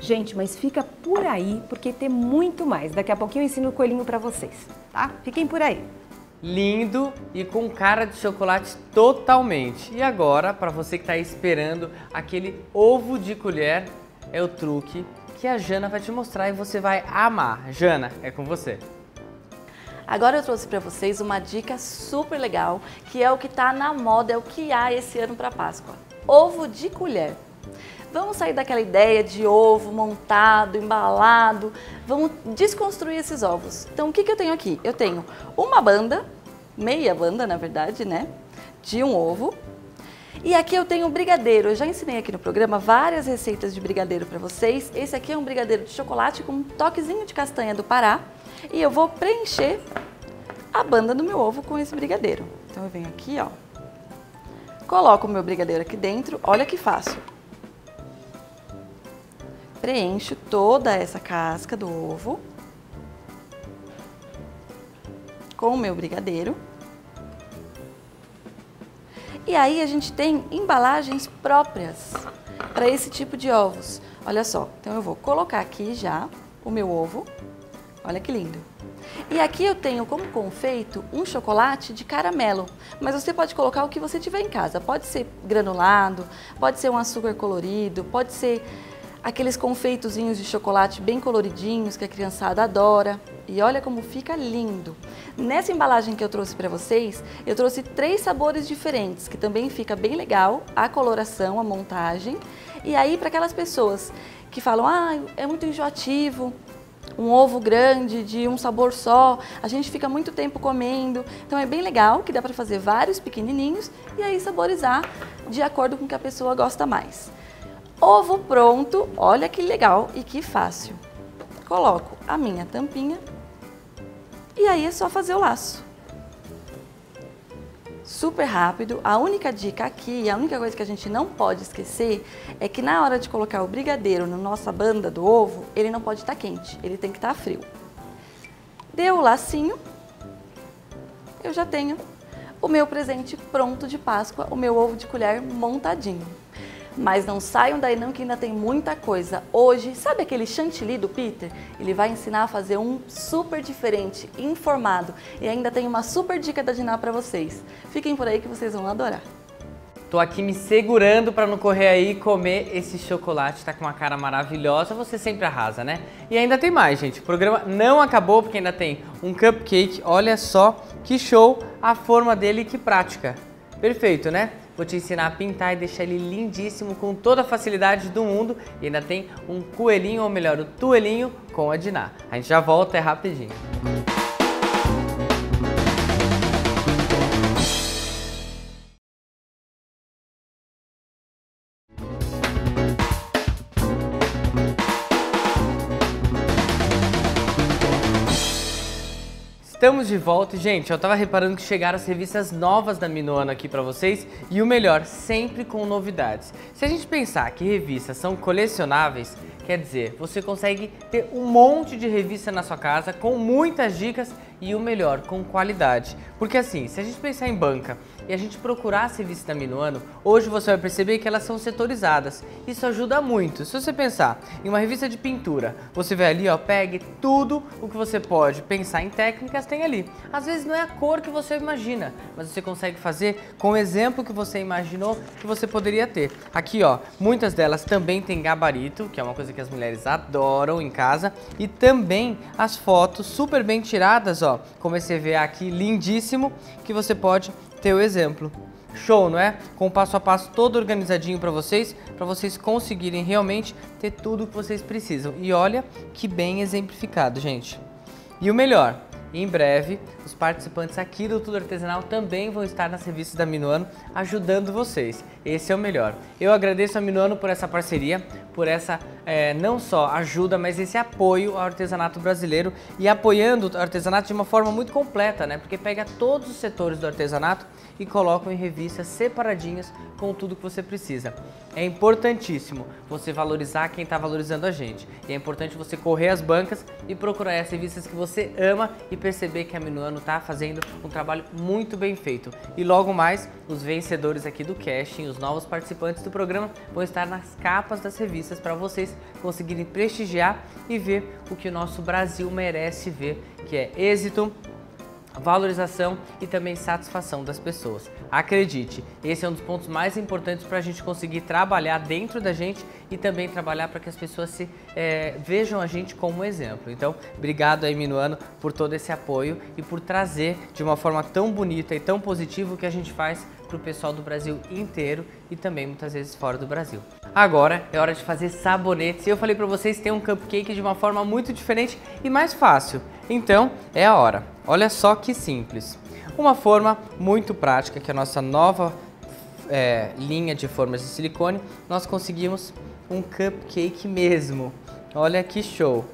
Gente, mas fica por aí, porque tem muito mais. Daqui a pouquinho eu ensino o coelhinho pra vocês, tá? Fiquem por aí. Lindo e com cara de chocolate totalmente. E agora, para você que está esperando aquele ovo de colher, é o truque que a Jana vai te mostrar e você vai amar. Jana, é com você. Agora eu trouxe para vocês uma dica super legal, que é o que está na moda, é o que há esse ano para Páscoa. Ovo de colher. Vamos sair daquela ideia de ovo montado, embalado, vamos desconstruir esses ovos. Então o que eu tenho aqui? Eu tenho uma banda, meia banda na verdade, né, de um ovo. E aqui eu tenho um brigadeiro, eu já ensinei aqui no programa várias receitas de brigadeiro para vocês. Esse aqui é um brigadeiro de chocolate com um toquezinho de castanha do Pará. E eu vou preencher a banda do meu ovo com esse brigadeiro. Então eu venho aqui, ó, coloco o meu brigadeiro aqui dentro, olha que fácil. Preencho toda essa casca do ovo com o meu brigadeiro. E aí a gente tem embalagens próprias para esse tipo de ovos. Olha só, então eu vou colocar aqui já o meu ovo. Olha que lindo. E aqui eu tenho como confeito um chocolate de caramelo, mas você pode colocar o que você tiver em casa. Pode ser granulado, pode ser um açúcar colorido, pode ser aqueles confeitozinhos de chocolate bem coloridinhos que a criançada adora. E olha como fica lindo. Nessa embalagem que eu trouxe para vocês, eu trouxe 3 sabores diferentes, que também fica bem legal a coloração, a montagem. E aí para aquelas pessoas que falam, ah, é muito enjoativo, um ovo grande de um sabor só, a gente fica muito tempo comendo, então é bem legal que dá para fazer vários pequenininhos e aí saborizar de acordo com o que a pessoa gosta mais. Ovo pronto, olha que legal e que fácil. Coloco a minha tampinha e aí é só fazer o laço. Super rápido. A única dica aqui, a única coisa que a gente não pode esquecer é que na hora de colocar o brigadeiro na nossa banda do ovo, ele não pode estar quente, ele tem que estar frio. Deu o lacinho, eu já tenho o meu presente pronto de Páscoa, o meu ovo de colher montadinho. Mas não saiam daí não que ainda tem muita coisa. Hoje, sabe aquele chantilly do Peter? Ele vai ensinar a fazer um super diferente, informado. E ainda tem uma super dica da Diná para vocês. Fiquem por aí que vocês vão adorar. Tô aqui me segurando para não correr aí e comer esse chocolate, tá com uma cara maravilhosa, você sempre arrasa, né? E ainda tem mais, gente, o programa não acabou porque ainda tem um cupcake, olha só que show a forma dele, que prática. Perfeito, né? Vou te ensinar a pintar e deixar ele lindíssimo com toda a facilidade do mundo. E ainda tem um coelhinho, ou melhor, o tuelinho com a Diná. A gente já volta, é rapidinho. Estamos de volta e, gente, eu tava reparando que chegaram as revistas novas da Minuano aqui pra vocês e o melhor, sempre com novidades. Se a gente pensar que revistas são colecionáveis, quer dizer, você consegue ter um monte de revista na sua casa com muitas dicas e o melhor, com qualidade. Porque assim, se a gente pensar em banca e a gente procurar as revistas da Minuano, hoje você vai perceber que elas são setorizadas. Isso ajuda muito. Se você pensar em uma revista de pintura, você vê ali, ó, pegue tudo o que você pode pensar em técnicas, tem ali. Às vezes não é a cor que você imagina, mas você consegue fazer com o exemplo que você imaginou que você poderia ter. Aqui, ó, muitas delas também tem gabarito, que é uma coisa que as mulheres adoram em casa, e também as fotos super bem tiradas, ó, como esse EVA aqui lindíssimo, que você pode ter o exemplo. Show, não é? Com o passo a passo todo organizadinho para vocês conseguirem realmente ter tudo o que vocês precisam. E olha que bem exemplificado, gente. E o melhor, em breve, os participantes aqui do Tudo Artesanal também vão estar nas revistas da Minuano ajudando vocês. Esse é o melhor. Eu agradeço a Minuano por essa parceria, por essa não só ajuda, mas esse apoio ao artesanato brasileiro e apoiando o artesanato de uma forma muito completa, né? Porque pega todos os setores do artesanato e colocam em revistas separadinhas com tudo que você precisa. É importantíssimo você valorizar quem está valorizando a gente. E é importante você correr às bancas e procurar as revistas que você ama e perceber que a Minuano está fazendo um trabalho muito bem feito. E logo mais, os vencedores aqui do casting, os novos participantes do programa, vão estar nas capas das revistas para vocês conseguirem prestigiar e ver o que o nosso Brasil merece ver, que é êxito, valorização e também satisfação das pessoas. Acredite, esse é um dos pontos mais importantes para a gente conseguir trabalhar dentro da gente e também trabalhar para que as pessoas vejam a gente como exemplo. Então, obrigado aí, Minuano, por todo esse apoio e por trazer de uma forma tão bonita e tão positiva o que a gente faz para o pessoal do Brasil inteiro e também muitas vezes fora do Brasil. Agora é hora de fazer sabonetes e eu falei para vocês ter um cupcake de uma forma muito diferente e mais fácil. Então, é a hora. Olha só que simples. Uma forma muito prática, que é a nossa nova linha de formas de silicone, nós conseguimos um cupcake mesmo. Olha que show.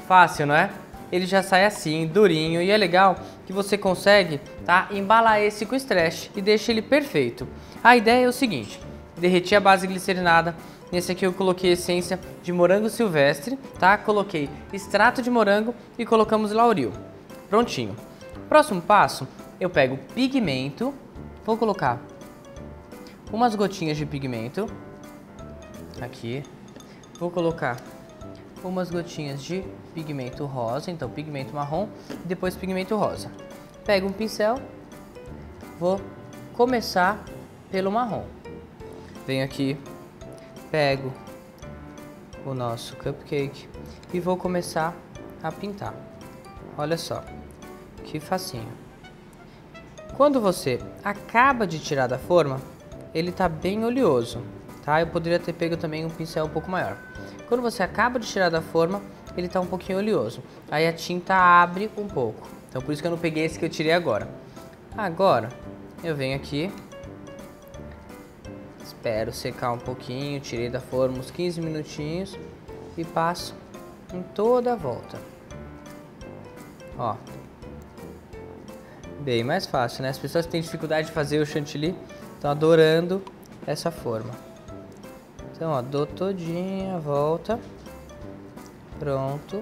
Fácil, não é? Ele já sai assim, durinho, e é legal que você consegue, tá, embalar esse com stretch e deixa ele perfeito. A ideia é o seguinte: derreti a base glicerinada. Nesse aqui eu coloquei essência de morango silvestre, tá? Coloquei extrato de morango e colocamos lauril. Prontinho. Próximo passo, eu pego pigmento, vou colocar umas gotinhas de pigmento aqui. Vou colocar umas gotinhas de pigmento rosa, então pigmento marrom e depois pigmento rosa. Pego um pincel, vou começar pelo marrom. Venho aqui, pego o nosso cupcake e vou começar a pintar. Olha só, que facinho. Quando você acaba de tirar da forma, ele tá bem oleoso, tá? Eu poderia ter pego também um pincel um pouco maior. Quando você acaba de tirar da forma, ele tá um pouquinho oleoso. Aí a tinta abre um pouco. Então por isso que eu não peguei esse que eu tirei agora. Agora, eu venho aqui, espero secar um pouquinho, tirei da forma uns 15 minutinhos e passo em toda a volta. Ó, bem mais fácil, né? As pessoas que têm dificuldade de fazer o chantilly estão adorando essa forma. Então, ó, dou todinha a volta. Pronto.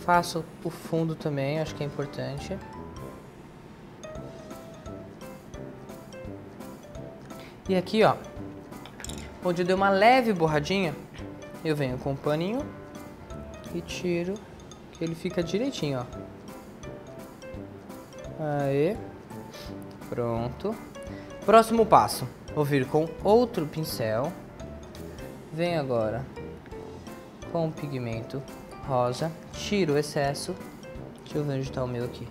Faço o fundo também, acho que é importante. E aqui, ó, onde eu dei uma leve borradinha, eu venho com um paninho e tiro, que ele fica direitinho, ó. Aí, pronto. Próximo passo, vou vir com outro pincel. Venho agora com o pigmento rosa, tiro o excesso. Deixa eu ver onde está o meu aqui.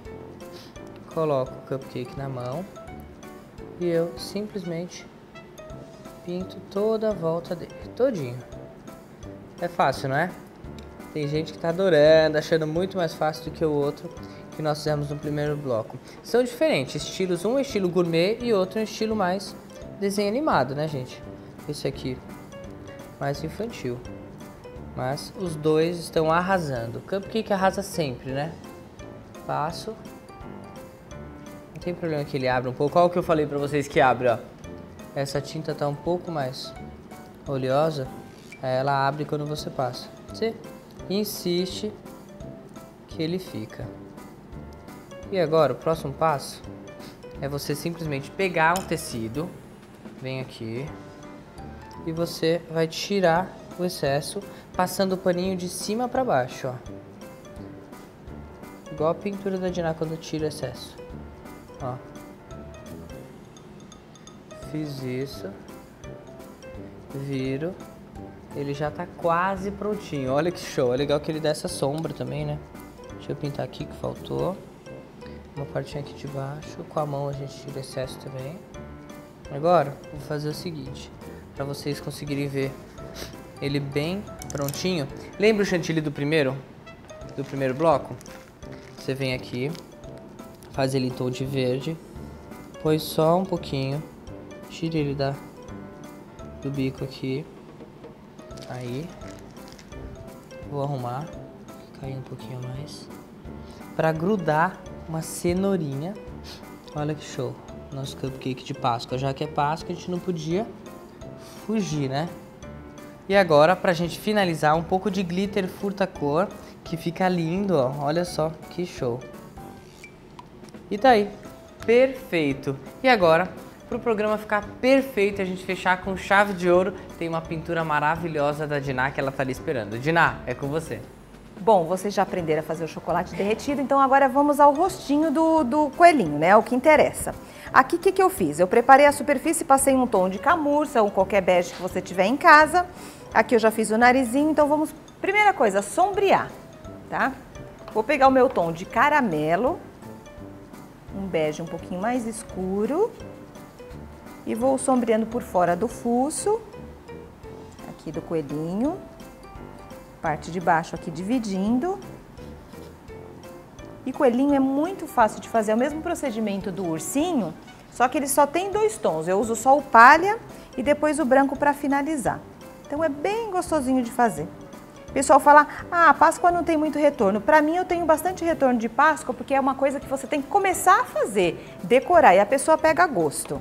Coloco o cupcake na mão e eu simplesmente pinto toda a volta dele, todinho. É fácil, não é? Tem gente que tá adorando, achando muito mais fácil do que o outro que nós fizemos no primeiro bloco. São diferentes estilos, um é estilo gourmet e outro é estilo mais desenho animado, né, gente? Esse aqui mais infantil. Mas os dois estão arrasando. O cupcake arrasa sempre, né? Passo. Não tem problema que ele abra um pouco. Olha o que eu falei pra vocês que abre, ó. Essa tinta tá um pouco mais oleosa, aí ela abre quando você passa. Você insiste que ele fica. E agora o próximo passo é você simplesmente pegar um tecido, vem aqui e você vai tirar o excesso passando o paninho de cima para baixo, ó. Igual a pintura da Diná quando tira o excesso, ó. Fiz isso, viro, ele já tá quase prontinho. Olha que show, é legal que ele dá essa sombra também, né? Deixa eu pintar aqui que faltou. Uma partinha aqui de baixo, com a mão a gente tira o excesso também. Agora, vou fazer o seguinte, para vocês conseguirem ver ele bem prontinho. Lembra o chantilly do primeiro bloco? Você vem aqui, faz ele em tom de verde, põe só um pouquinho, tira ele do bico aqui. Aí, vou arrumar, cair um pouquinho mais, para grudar uma cenourinha. Olha que show, nosso cupcake de Páscoa. Já que é Páscoa, a gente não podia fugir, né? E agora, pra gente finalizar, um pouco de glitter furta-cor, que fica lindo, ó. Olha só, que show. E tá aí, perfeito. E agora, pro programa ficar perfeito e a gente fechar com chave de ouro, tem uma pintura maravilhosa da Diná que ela tá ali esperando. Diná, é com você. Bom, vocês já aprenderam a fazer o chocolate derretido, então agora vamos ao rostinho do coelhinho, né? O que interessa. Aqui, o que eu fiz? Eu preparei a superfície, passei um tom de camurça ou qualquer bege que você tiver em casa. Aqui eu já fiz o narizinho, então vamos, primeira coisa, sombrear, tá? Vou pegar o meu tom de caramelo, um bege um pouquinho mais escuro, e vou sombreando por fora do fuço, aqui do coelhinho, parte de baixo aqui dividindo. E coelhinho é muito fácil de fazer, é o mesmo procedimento do ursinho, só que ele só tem 2 tons. Eu uso só o palha e depois o branco para finalizar. Então é bem gostosinho de fazer. O pessoal fala, ah, Páscoa não tem muito retorno. Para mim eu tenho bastante retorno de Páscoa porque é uma coisa que você tem que começar a fazer, decorar, e a pessoa pega gosto.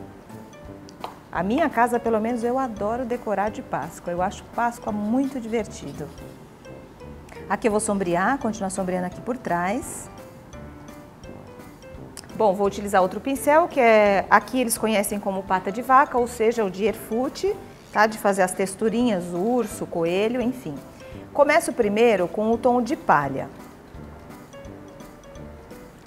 A minha casa, pelo menos, eu adoro decorar de Páscoa. Eu acho Páscoa muito divertido. Aqui eu vou sombrear, continuar sombreando aqui por trás. Bom, vou utilizar outro pincel, que é, aqui eles conhecem como pata de vaca, ou seja, o Dierfutt, tá? De fazer as texturinhas, urso, coelho, enfim. Começo primeiro com o tom de palha.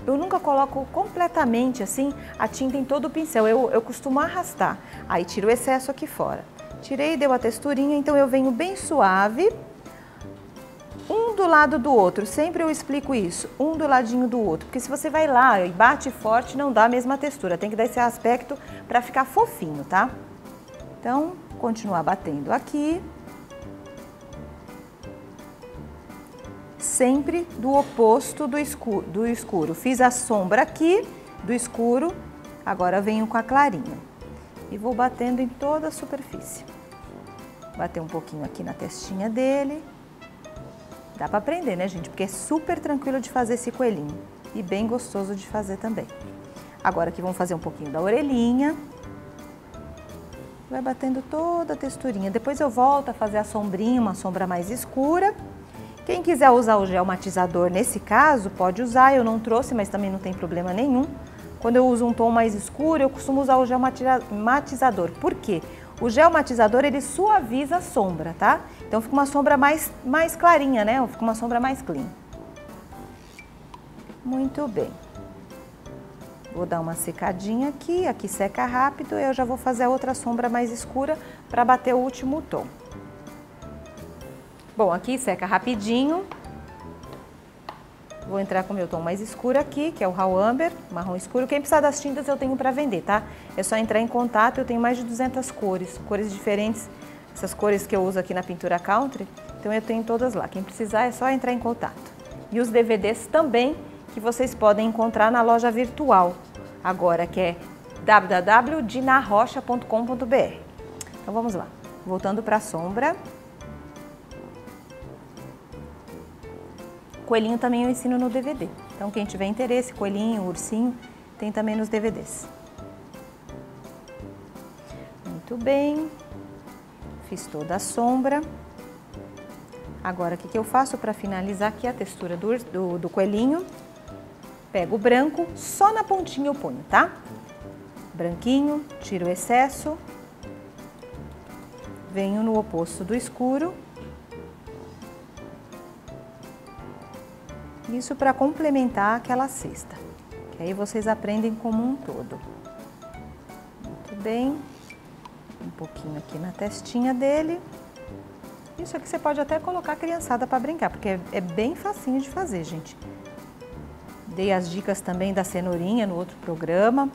Eu nunca coloco completamente assim a tinta em todo o pincel, eu costumo arrastar. Aí tiro o excesso aqui fora. Tirei, deu a texturinha, então eu venho bem suave. Um do lado do outro, sempre eu explico isso, um do ladinho do outro, porque se você vai lá e bate forte, não dá a mesma textura, tem que dar esse aspecto para ficar fofinho, tá? Então, continuar batendo aqui, sempre do oposto do escuro. Fiz a sombra aqui do escuro, agora venho com a clarinha e vou batendo em toda a superfície. Bater um pouquinho aqui na testinha dele. Dá para aprender, né, gente? Porque é super tranquilo de fazer esse coelhinho e bem gostoso de fazer também. Agora aqui vamos fazer um pouquinho da orelhinha. Vai batendo toda a texturinha. Depois eu volto a fazer a sombrinha, uma sombra mais escura. Quem quiser usar o gel matizador nesse caso, pode usar. Eu não trouxe, mas também não tem problema nenhum. Quando eu uso um tom mais escuro, eu costumo usar o gel matizador. Por quê? O gel matizador, ele suaviza a sombra, tá? Então fica uma sombra mais clarinha, né? Fica uma sombra mais clean. Muito bem. Vou dar uma secadinha aqui, aqui seca rápido, eu já vou fazer a outra sombra mais escura para bater o último tom. Bom, aqui seca rapidinho. Vou entrar com o meu tom mais escuro aqui, que é o Raw Amber, marrom escuro. Quem precisar das tintas eu tenho para vender, tá? É só entrar em contato, eu tenho mais de 200 cores, cores diferentes, essas cores que eu uso aqui na Pintura Country, então eu tenho todas lá. Quem precisar é só entrar em contato. E os DVDs também, que vocês podem encontrar na loja virtual, agora que é www.dinarrocha.com.br. Então vamos lá, voltando para a sombra. Coelhinho também eu ensino no DVD, então quem tiver interesse, coelhinho, ursinho, tem também nos DVDs. Muito bem, fiz toda a sombra. Agora o que eu faço para finalizar aqui a textura do coelhinho? Pego o branco, só na pontinha eu ponho, tá? Branquinho, tiro o excesso, venho no oposto do escuro. Isso para complementar aquela cesta, que aí vocês aprendem como um todo. Muito bem, um pouquinho aqui na testinha dele. Isso aqui você pode até colocar a criançada para brincar, porque é bem facinho de fazer, gente. Dei as dicas também da cenourinha no outro programa,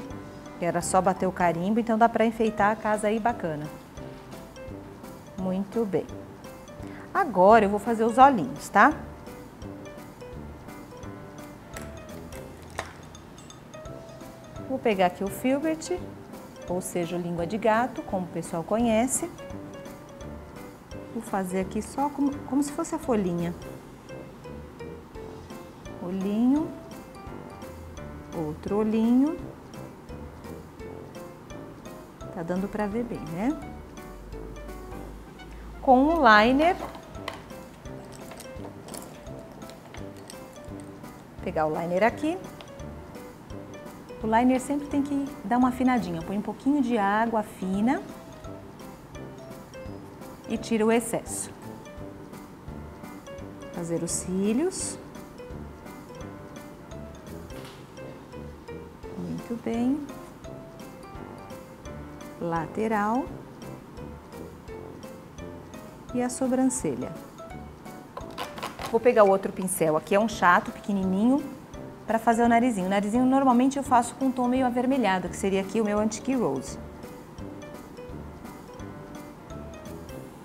que era só bater o carimbo, então dá para enfeitar a casa aí bacana. Muito bem. Agora eu vou fazer os olhinhos, tá? Vou pegar aqui o Filbert, ou seja, o língua de gato, como o pessoal conhece. Vou fazer aqui só como se fosse a folhinha. Olhinho, outro olhinho. Tá dando pra ver bem, né? Com o liner. Vou pegar o liner aqui. O liner sempre tem que dar uma afinadinha, põe um pouquinho de água fina e tira o excesso. fazer os cílios. Muito bem. Lateral. E a sobrancelha. Vou pegar o outro pincel, aqui é um chato, pequenininho, para fazer o narizinho. O narizinho normalmente eu faço com um tom meio avermelhado, que seria aqui o meu Antique Rose.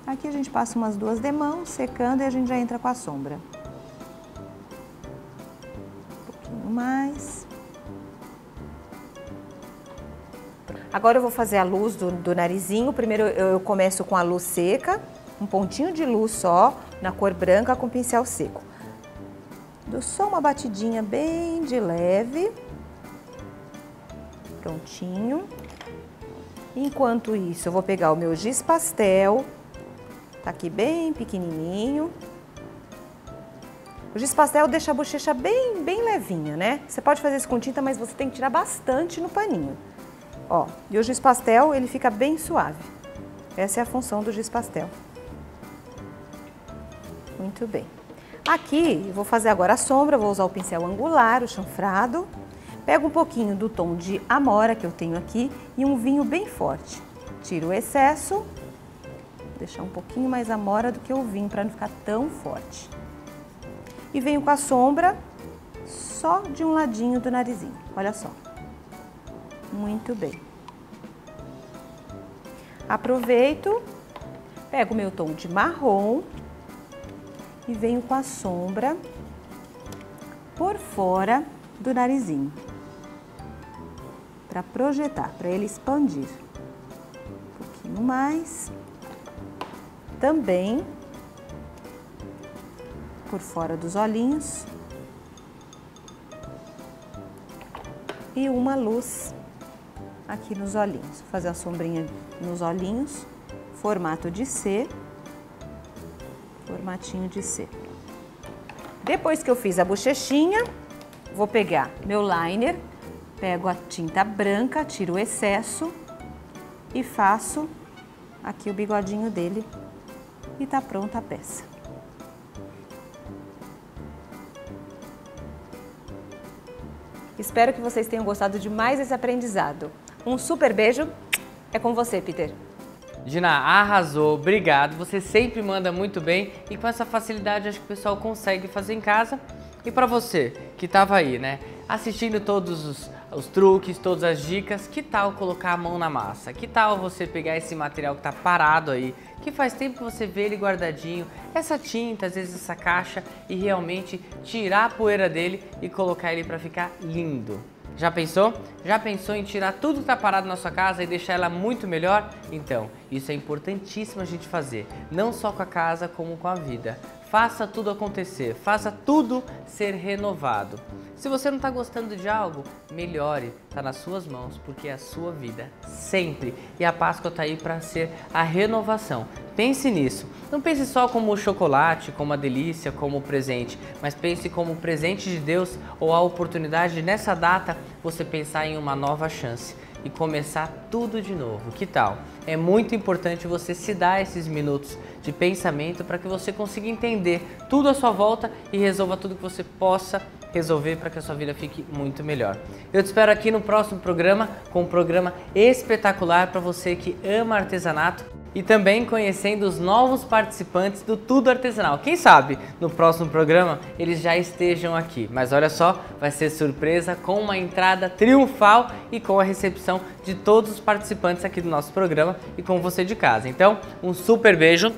Aqui a gente passa umas 2 demãos, secando, e a gente já entra com a sombra. Um pouquinho mais. Agora eu vou fazer a luz do narizinho. Primeiro eu começo com a luz seca, um pontinho de luz só, na cor branca com pincel seco. Dou só uma batidinha bem de leve. Prontinho. Enquanto isso, eu vou pegar o meu giz pastel, tá aqui bem pequenininho. O giz pastel deixa a bochecha bem levinha, né? Você pode fazer isso com tinta, mas você tem que tirar bastante no paninho. Ó, e o giz pastel, ele fica bem suave. Essa é a função do giz pastel. Muito bem. Aqui, eu vou fazer agora a sombra, vou usar o pincel angular, o chanfrado. Pego um pouquinho do tom de amora que eu tenho aqui e um vinho bem forte. Tiro o excesso, vou deixar um pouquinho mais amora do que o vinho para não ficar tão forte. E venho com a sombra só de um ladinho do narizinho, olha só. Muito bem. Aproveito, pego o meu tom de marrom e venho com a sombra por fora do narizinho, para projetar, para ele expandir. Um pouquinho mais. Também por fora dos olhinhos. E uma luz aqui nos olhinhos. Vou fazer a sombrinha nos olhinhos, formato de C. Formatinho de C. Depois que eu fiz a bochechinha, vou pegar meu liner, pego a tinta branca, tiro o excesso e faço aqui o bigodinho dele e tá pronta a peça. Espero que vocês tenham gostado de mais esse aprendizado. Um super beijo, é com você, Peter. Dina, arrasou, obrigado. Você sempre manda muito bem e com essa facilidade acho que o pessoal consegue fazer em casa. E para você que estava aí, né, assistindo todos os truques, todas as dicas, que tal colocar a mão na massa? Que tal você pegar esse material que tá parado aí, que faz tempo que você vê ele guardadinho, essa tinta, às vezes essa caixa, e realmente tirar a poeira dele e colocar ele para ficar lindo? Já pensou? Já pensou em tirar tudo que tá parado na sua casa e deixar ela muito melhor? Então, isso é importantíssimo a gente fazer, não só com a casa, como com a vida. Faça tudo acontecer, faça tudo ser renovado. Se você não está gostando de algo, melhore, está nas suas mãos, porque é a sua vida, sempre. E a Páscoa está aí para ser a renovação. Pense nisso. Não pense só como o chocolate, como a delícia, como o presente, mas pense como o presente de Deus ou a oportunidade de, nessa data, você pensar em uma nova chance e começar tudo de novo. Que tal? É muito importante você se dar esses minutos de pensamento para que você consiga entender tudo à sua volta e resolva tudo que você possa resolver para que a sua vida fique muito melhor. Eu te espero aqui no próximo programa, com um programa espetacular para você que ama artesanato e também conhecendo os novos participantes do Tudo Artesanal. Quem sabe no próximo programa eles já estejam aqui, mas olha só, vai ser surpresa com uma entrada triunfal e com a recepção de todos os participantes aqui do nosso programa e com você de casa. Então, um super beijo.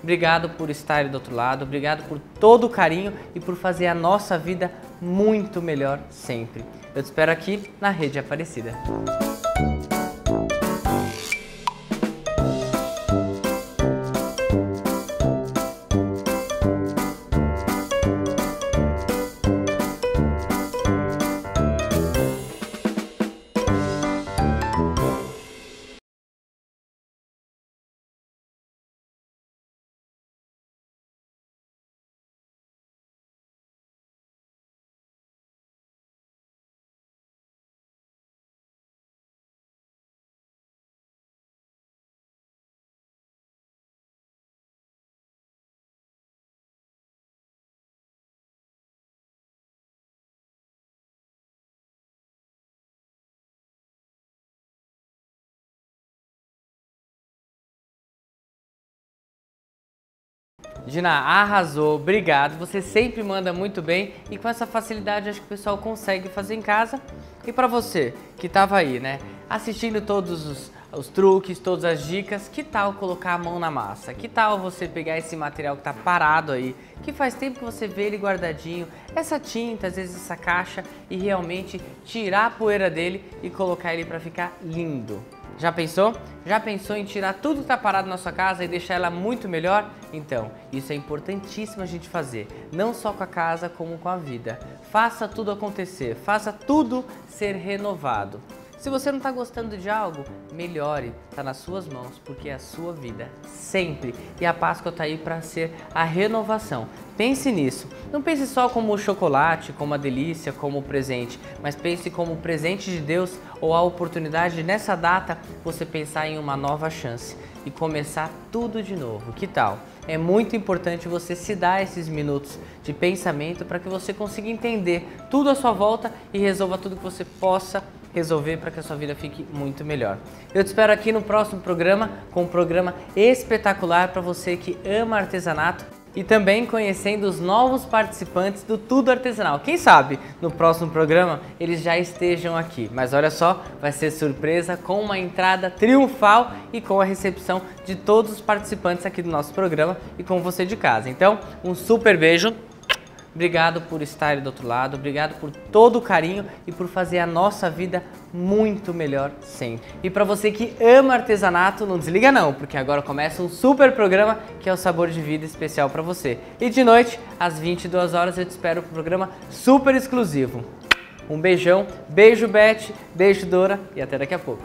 Obrigado por estar do outro lado, obrigado por todo o carinho e por fazer a nossa vida muito melhor sempre. Eu te espero aqui na Rede Aparecida. Gina, arrasou, obrigado. Você sempre manda muito bem e com essa facilidade acho que o pessoal consegue fazer em casa. E para você que estava aí, né, assistindo todos os truques, todas as dicas, que tal colocar a mão na massa? Que tal você pegar esse material que está parado aí, que faz tempo que você vê ele guardadinho, essa tinta, às vezes essa caixa, e realmente tirar a poeira dele e colocar ele para ficar lindo? Já pensou? Já pensou em tirar tudo que está parado na sua casa e deixar ela muito melhor? Então, isso é importantíssimo a gente fazer, não só com a casa, como com a vida. Faça tudo acontecer, faça tudo ser renovado. Se você não está gostando de algo, melhore, está nas suas mãos, porque é a sua vida, sempre. E a Páscoa está aí para ser a renovação. Pense nisso, não pense só como o chocolate, como a delícia, como o presente, mas pense como o presente de Deus ou a oportunidade de, nessa data, você pensar em uma nova chance e começar tudo de novo. Que tal? É muito importante você se dar esses minutos de pensamento para que você consiga entender tudo à sua volta e resolva tudo que você possa resolver para que a sua vida fique muito melhor. Eu te espero aqui no próximo programa, com um programa espetacular para você que ama artesanato e também conhecendo os novos participantes do Tudo Artesanal. Quem sabe no próximo programa eles já estejam aqui, mas olha só, vai ser surpresa com uma entrada triunfal e com a recepção de todos os participantes aqui do nosso programa e com você de casa. Então, um super beijo. Obrigado por estar do outro lado, obrigado por todo o carinho e por fazer a nossa vida muito melhor sempre. E para você que ama artesanato, não desliga não, porque agora começa um super programa que é o Sabor de Vida especial para você. E de noite, às 22 horas, eu te espero para um programa super exclusivo. Um beijão, beijo Beth, beijo Dora e até daqui a pouco.